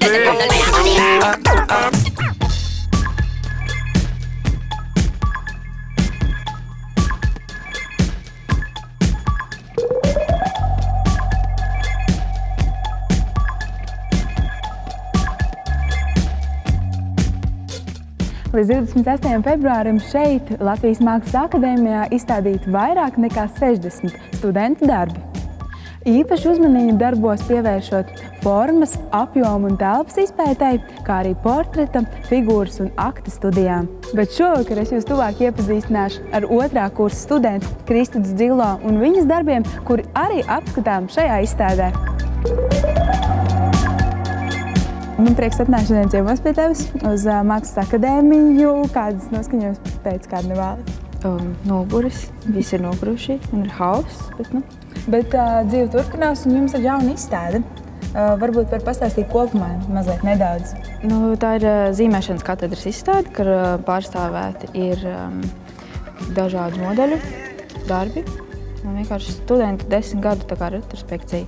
Līdz 28. februārim šeit, Latvijas Mākslas akadēmijā, izstādīti vairāk nekā 60 studentu darbi. Īpaši uzmanību darbos pievēršot formas, apjomu un telpas izpētēji, kā arī portreta, figūras un akta studijām. Bet šovakar es jūs tuvāk iepazīstināšu ar 2. kursa studentu Kristudu Dzilo un viņas darbiem, kuri arī apskatām šajā izstādē. Man prieks atnākt šodien ciemos pie tevis uz Mākslas akadēmiju. Kādas noskaņojums pēc karnevāla? Noguris, visi ir noguruši, un ir hauss, bet nu. Bet dzīve turpinās un jums ir jauna izstāde. Varbūt var pastāstīt kopumā mazliet nedaudz. Tā ir zīmēšanas katedras izstāde, kur pārstāvēti ir dažādu modeļu darbi. Vienkārši studentu 10 gadu tā kā retrospekcija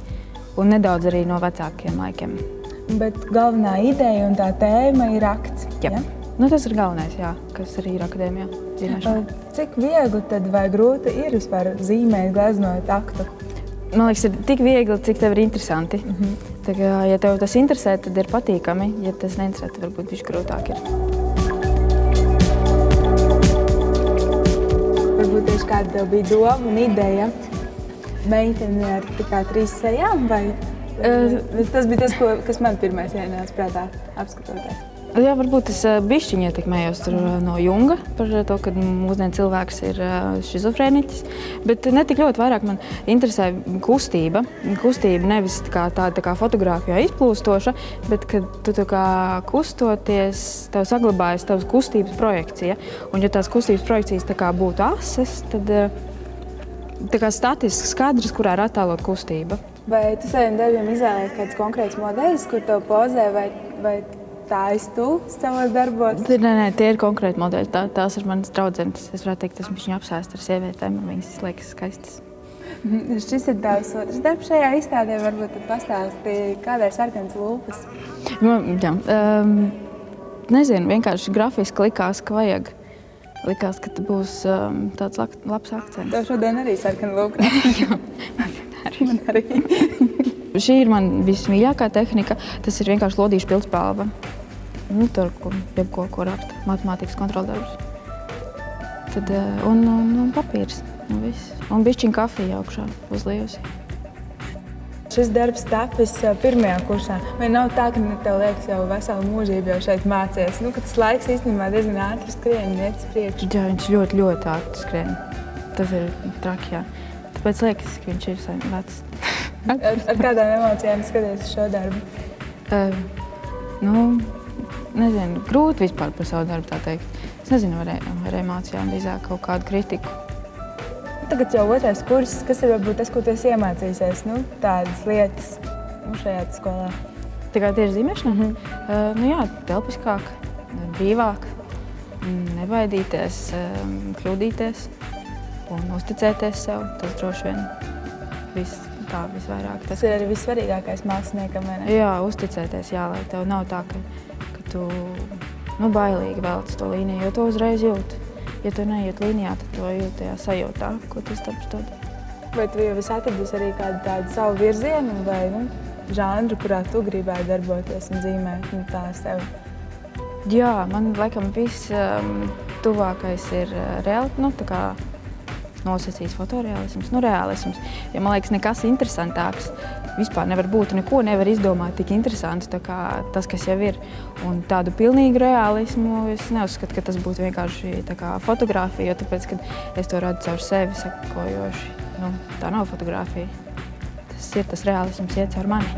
un nedaudz arī no vecākiem laikiem. Bet galvenā ideja un tā tēma ir akts. Jā. Tas ir galvenais, jā, kas arī ir akadēmijā zīmēšanā. Cik viegli tad vai grūti ir vispār zīmēt, gleznot aktu? Man liekas, ir tik viegli, cik tev ir interesanti. Tā kā, ja tev tas interesē, tad ir patīkami. Ja tas neinteresē, tad varbūt viņš grūtāk ir. Varbūt tieši kāda tev bija doma un ideja? Meiteni ar tikai 3 sejām vai? Tas bija tas, kas man pirmais ienāca prātā apskatoties. Jā, varbūt es bišķiņi ietekmējos no Junga par to, ka mūsdienu cilvēks ir šizofrēniķis. Bet ne tik ļoti vairāk man interesē kustība. Kustība nevis tāda kā fotogrāfijā izplūstoša, bet kad tu tā kā kustoties, tev saglabājas tavas kustības projekcija. Un ja tās kustības projekcijas tā kā būtu ases, tad tā kā statisks kadrs, kurā ir attēlot kustība. Vai tu saviem darbiem izvēlējies kāds konkrēts modeļus, kur tev pozē, vai tā esi tu savos darbos? Nē, tie ir konkrēti modeļi. Tās ir manas draudzenes. Es varētu teikt, esmu viņu apsēst ar sievietēm, un viņas liekas skaistas. Šis ir tavs otrs darbs šajā izstādē. Varbūt tad pastāsti, kādai sarkanas lūpas? Jā. Nezinu, vienkārši grafiski likās, ka vajag. Likās, ka būs tāds labs akcents. Tev šodien arī sarkana lūpa? Jā. Man arī. Šī ir man vismīļākā tehnika. Tas ir vienkārši lodīšu pildspalva. Tur, ko raksta matemātikas kontroldarbs. Un papīrs. Un bišķiņ kafija augšā uzlījusi. Šis darbs tapis 1. kursā. Vai nav tā, ka tev liekas jau veselu mūžību jau šeit mācies? Ka tas laiks īstenībā diezgan ātri skrien, iet uz priekšu. Jā, viņš ļoti, ļoti ātri skrien. Tas ir traki, jā. Tāpēc liekas, ka viņš ir vecs. Ar kādām emocijām skaties uz šo darbu? Nezinu, grūti vispār par savu darbu tā teikt. Es nezinu, ar emocijām drīzāk kaut kādu kritiku. Tagad jau 2. kurs, kas ir varbūt tas, ko tu esi iemācījusies, tādas lietas šajā skolā? Tā kā tieši zīmēšanā? Jā, telpiskāk, brīvāk, nebaidīties, kļūdīties. Un uzticēties sev, tas droši vien visvairāk. Tas ir arī vissvarīgākais māksliniekam, vai ne? Jā, uzticēties, jā, lai tev nav tā, ka tu bailīgi velc to līniju, jo to uzreiz jūt. Ja tu neiet līnijā, tad to jūt tajā sajūtā, ko tas darbs dod. Vai tu jau esi atradusi arī kādu tādu savu virzienu vai žanru, kurā tu gribētu darboties un zīmēt tā sevi? Jā, man laikam viss tuvākais ir nosacījis fotoreālisms, reālisms. Ja man liekas, nekas interesantāks vispār nevar būt, neko nevar izdomāt tik interesantu kā tas, kas jau ir. Un tādu pilnīgu reālismu es neuzskatu, ka tas būtu vienkārši tā kā fotogrāfija, jo tāpēc, kad es to radu caur sevi sekojoši, tā nav fotogrāfija. Tas ir tas reālisms iet caur mani.